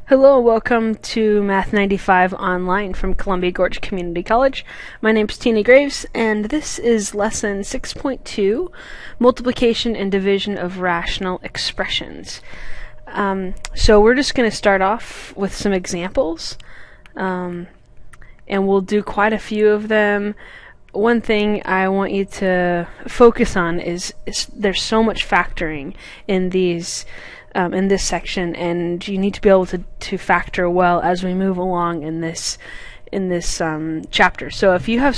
Hello, welcome to Math 95 Online from Columbia Gorge Community College. My name's Tina Graves, and this is Lesson 6.2, Multiplication and Division of Rational Expressions. So we're just going to start off with some examples, and we'll do quite a few of them. One thing I want you to focus on is there's so much factoring in these in this section, and you need to be able to factor well as we move along in this chapter. So if you have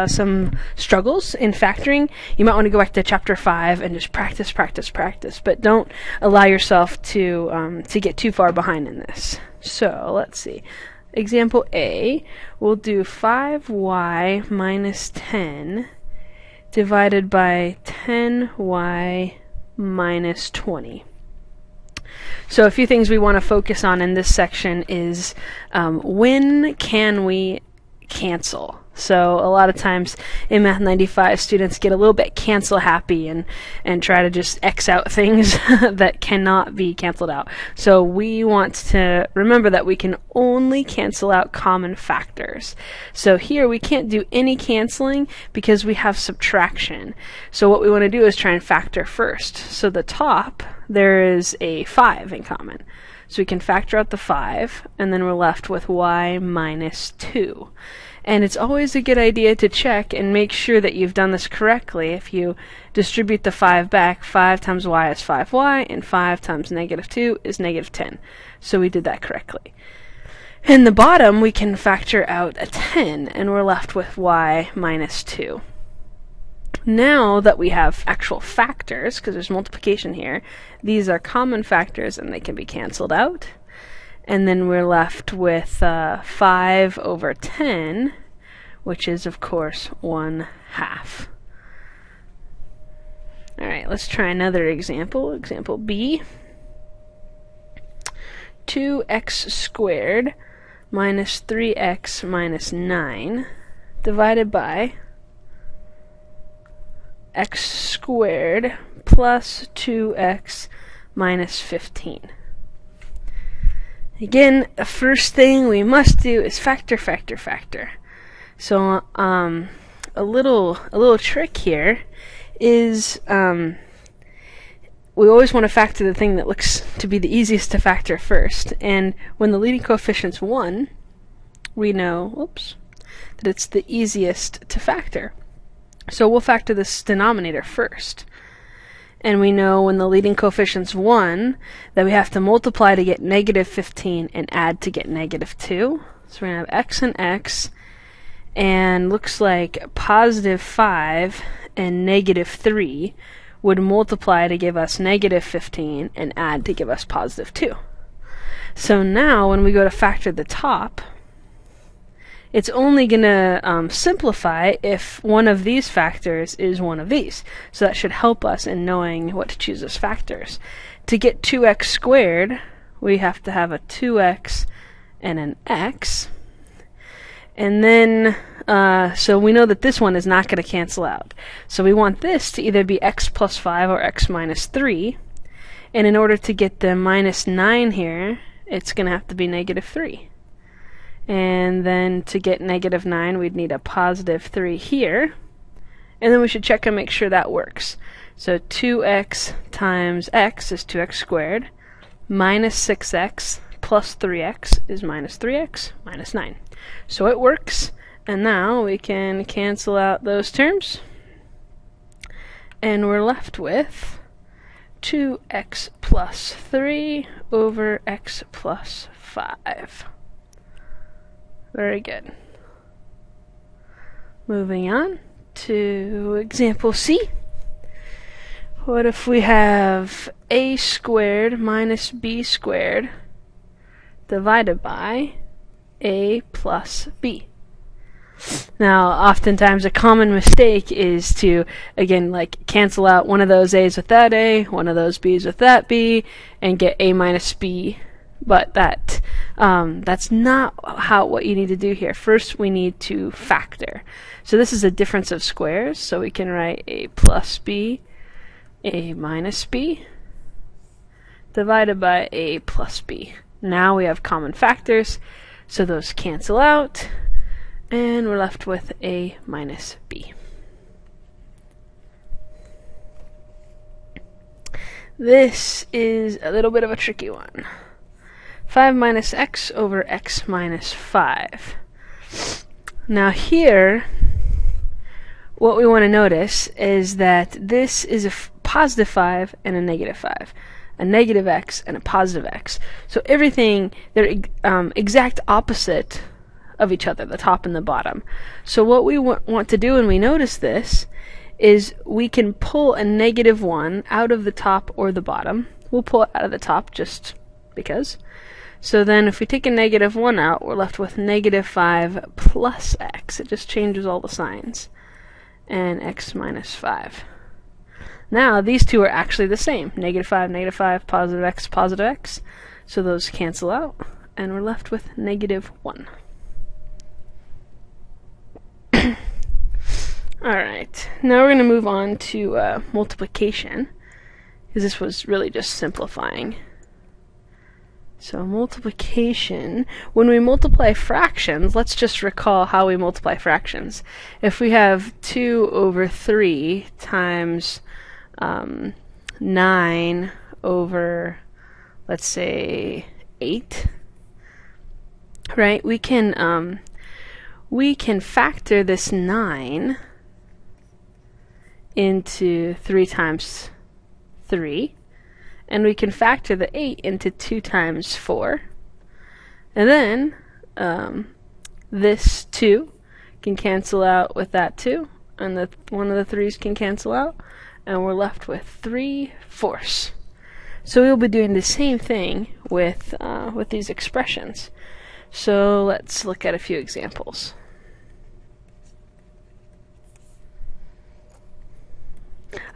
some struggles in factoring, you might want to go back to chapter 5 and just practice, but don't allow yourself to get too far behind in this. So let's see. Example A, we'll do 5y minus 10 divided by 10y minus 20. So a few things we want to focus on in this section is when can we cancel? So a lot of times in Math 95, students get a little bit cancel happy and try to just X out things that cannot be canceled out. So we want to remember that we can only cancel out common factors. So here we can't do any canceling because we have subtraction. So what we want to do is try and factor first. So the top, there is a 5 in common. So we can factor out the 5, and then we're left with y minus 2. And it's always a good idea to check and make sure that you've done this correctly. If you distribute the 5 back, 5 times y is 5y, and 5 times negative 2 is negative 10. So we did that correctly. In the bottom, we can factor out a 10, and we're left with y minus 2. Now that we have actual factors, because there's multiplication here, these are common factors and they can be canceled out. And then we're left with 5 over 10, which is, of course, 1/2. Alright, let's try another example. Example B. 2x squared minus 3x minus 9 divided by x squared plus 2x minus 15. Again, the first thing we must do is factor. So a little trick here is we always want to factor the thing that looks to be the easiest to factor first. And when the leading coefficient's 1, we know, that it's the easiest to factor. So we'll factor this denominator first. And we know when the leading coefficient's 1 that we have to multiply to get negative 15 and add to get negative 2. So we're going to have x and x, and looks like positive 5 and negative 3 would multiply to give us negative 15 and add to give us positive 2. So now when we go to factor the top, it's only going to simplify if one of these factors is one of these. So that should help us in knowing what to choose as factors. To get 2x squared, we have to have a 2x and an x. And then, so we know that this one is not going to cancel out. So we want this to either be x plus 5 or x minus 3. And in order to get the minus 9 here, it's going to have to be negative 3. And then to get negative 9, we'd need a positive 3 here. And then we should check and make sure that works. So 2x times x is 2x squared. Minus 6x plus 3x is minus 3x minus 9. So it works. And now we can cancel out those terms. And we're left with 2x plus 3 over x plus 5. Very good. Moving on to example C. What if we have a squared minus b squared divided by a plus b? Now, oftentimes a common mistake is to, again, like cancel out one of those a's with that a, one of those b's with that b, and get a minus b. But that's not what you need to do here. First, we need to factor. So this is a difference of squares, so we can write a plus b, a minus b, divided by a plus b. Now we have common factors, so those cancel out, and we're left with a minus b. This is a little bit of a tricky one. 5 minus x over x minus 5. Now here, what we want to notice is that this is a positive 5 and a negative 5. A negative x and a positive x. So everything, they're exact opposite of each other, the top and the bottom. So what we want to do when we notice this is we can pull a negative 1 out of the top or the bottom. We'll pull it out of the top just because. So then if we take a negative 1 out, we're left with negative 5 plus x. It just changes all the signs. And x minus 5. Now these two are actually the same. Negative 5, positive x. So those cancel out, and we're left with negative 1. Alright, now we're going to move on to multiplication, because this was really just simplifying. So multiplication, when we multiply fractions, let's just recall how we multiply fractions. If we have 2 over 3 times 9 over, let's say, 8, right? We can factor this 9 into 3 times 3, and we can factor the 8 into 2 times 4, and then this 2 can cancel out with that 2, and one of the 3's can cancel out, and we're left with 3/4. So we'll be doing the same thing with these expressions. So let's look at a few examples.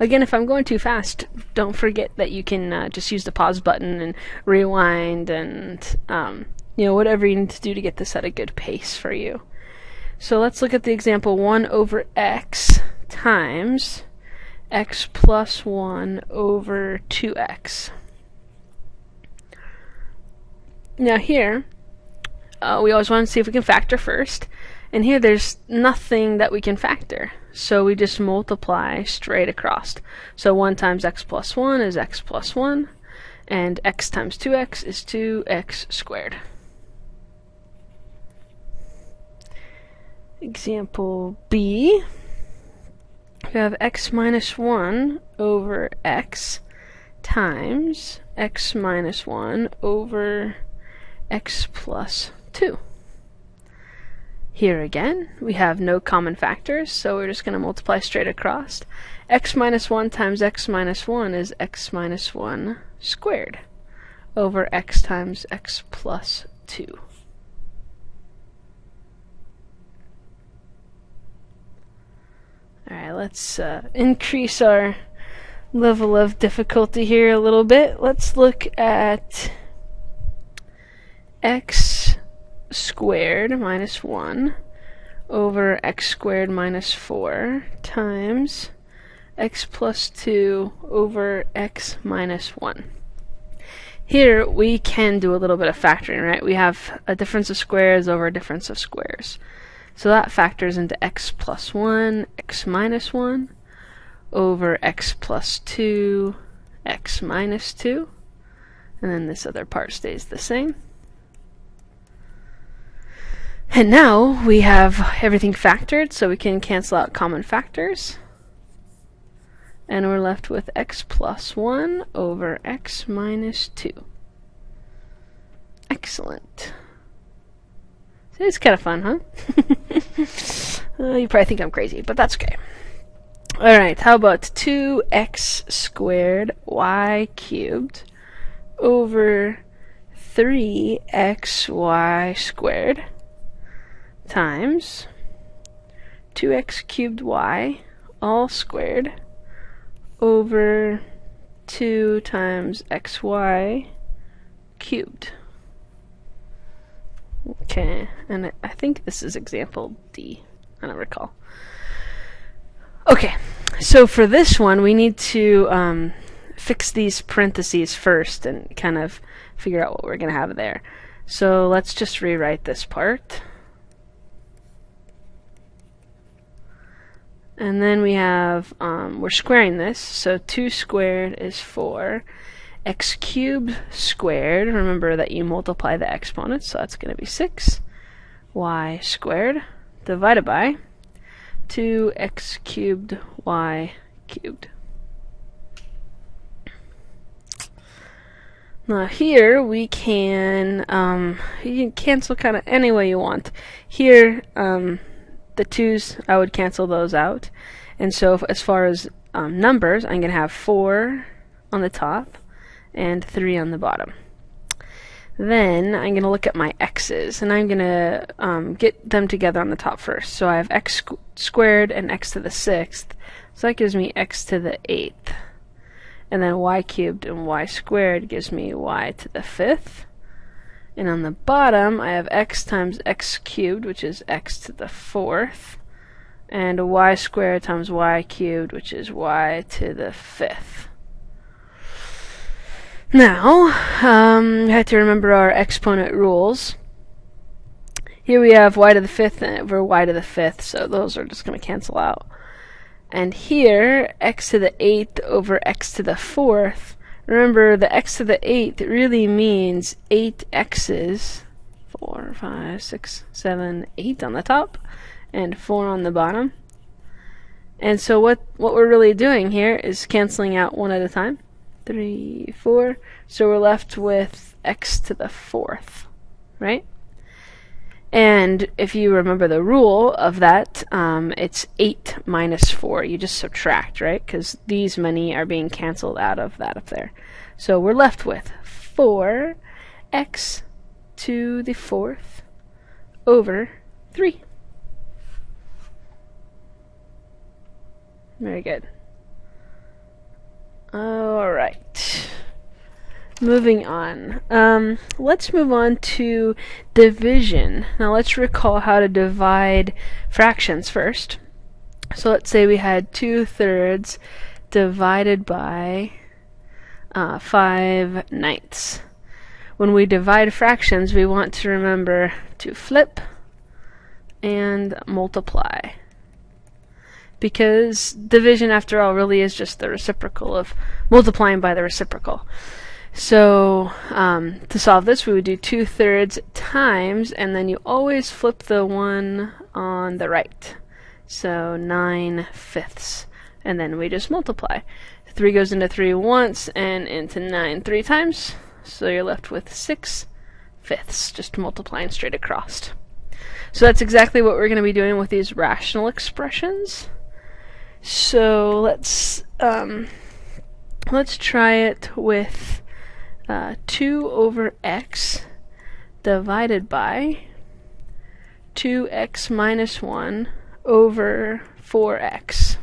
Again, if I'm going too fast, don't forget that you can just use the pause button and rewind and whatever you need to do to get this at a good pace for you. So let's look at the example 1 over x times x plus 1 over 2x. Now here, we always want to see if we can factor first, and here there's nothing that we can factor, so we just multiply straight across. So 1 times x plus 1 is x plus 1, and x times 2x is 2x squared. Example B. We have x minus 1 over x times x minus 1 over x plus 2. Here again, we have no common factors, so we're just going to multiply straight across. X minus 1 times x minus 1 is x minus 1 squared over x times x plus 2. Alright, let's increase our level of difficulty here a little bit. Let's look at x squared minus 1 over x squared minus 4 times x plus 2 over x minus 1. Here we can do a little bit of factoring, right? We have a difference of squares over a difference of squares. So that factors into x plus 1, x minus 1, over x plus 2, x minus 2, and then this other part stays the same. And now we have everything factored, so we can cancel out common factors. And we're left with x plus 1 over x minus 2. Excellent. It's kind of fun, huh? You probably think I'm crazy, but that's okay. Alright, how about 2x squared y cubed over 3xy squared times 2x cubed y all squared over 2 times xy cubed. Okay, and I think this is example D. I don't recall. Okay, so for this one we need to fix these parentheses first and kind of figure out what we're going to have there. So let's just rewrite this part. And then we have, we're squaring this, so 2 squared is 4. X cubed squared, remember that you multiply the exponents, so that's going to be 6. Y squared divided by 2x cubed y cubed. Now here we can, you can cancel kind of any way you want. Here, the 2's, I would cancel those out. And so as far as numbers, I'm going to have 4 on the top and 3 on the bottom. Then I'm going to look at my x's, and I'm going to get them together on the top first. So I have x squared and x to the 6th, so that gives me x to the 8th. And then y cubed and y squared gives me y to the 5th. And on the bottom, I have x times x cubed, which is x to the 4th, and y squared times y cubed, which is y to the 5th. Now, we have to remember our exponent rules. Here we have y to the 5th over y to the 5th, so those are just going to cancel out. And here, x to the 8th over x to the 4th. Remember, the x to the 8th really means 8 x's. 4, 5, 6, 7, 8 on the top, and 4 on the bottom. And so what we're really doing here is canceling out one at a time. 3, 4. So we're left with x to the 4th, right? And if you remember the rule of that, it's 8 minus 4. You just subtract, right? Because these many are being canceled out of that up there. So we're left with 4x to the 4th over 3. Very good. Alright. Moving on. Let's move on to division. Now let's recall how to divide fractions first. So let's say we had 2/3 divided by 5/9. When we divide fractions, we want to remember to flip and multiply. Because division, after all, really is just the reciprocal of multiplying by the reciprocal. So to solve this, we would do 2/3 times, and then you always flip the one on the right. So 9/5, and then we just multiply. 3 goes into 3 once and into 9 3 times, so you're left with 6/5, just multiplying straight across. So that's exactly what we're going to be doing with these rational expressions. So let's try it with 2 over x divided by 2x minus 1 over 4x.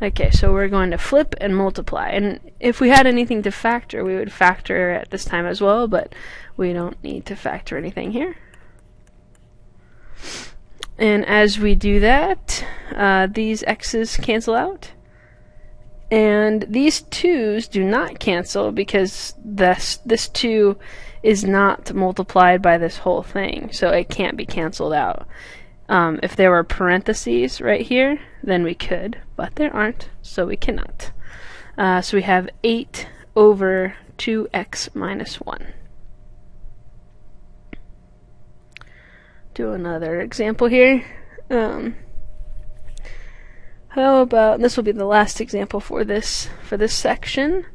Okay, so we're going to flip and multiply. And if we had anything to factor, we would factor at this time as well, but we don't need to factor anything here. And as we do that, these x's cancel out. And these 2's do not cancel because this 2 is not multiplied by this whole thing, so it can't be canceled out. If there were parentheses right here, then we could, but there aren't, so we cannot. So we have 8 over 2x minus 1. Do another example here. How about, this will be the last example for this section.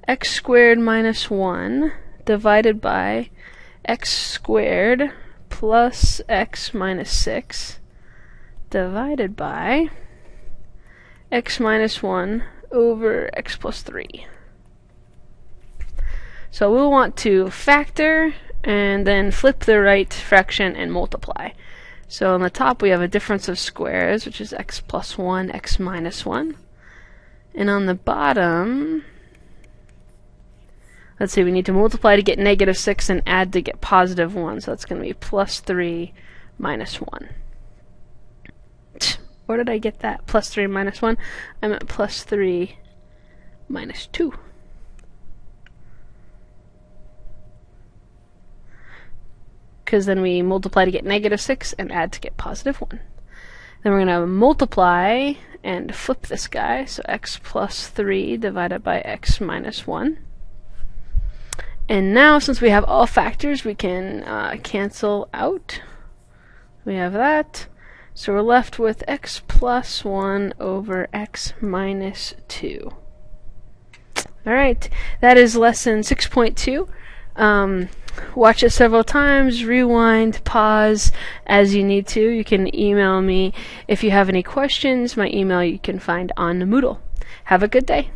X squared minus 1 divided by x squared plus x minus 6 divided by x minus 1 over x plus 3. So we'll want to factor and then flip the right fraction and multiply. So on the top we have a difference of squares, which is x plus 1, x minus 1. And on the bottom, let's see, we need to multiply to get negative 6 and add to get positive 1. So that's going to be plus 3 minus 1. Where did I get that? Plus 3 minus 1? I meant plus 3 minus 2. Because then we multiply to get negative 6 and add to get positive 1. Then we're going to multiply and flip this guy, so x plus 3 divided by x minus 1. And now, since we have all factors, we can cancel out. We have that. So we're left with x plus 1 over x minus 2. Alright, that is lesson 6.2. Watch it several times, rewind, pause as you need to. You can email me if you have any questions. My email you can find on Moodle. Have a good day.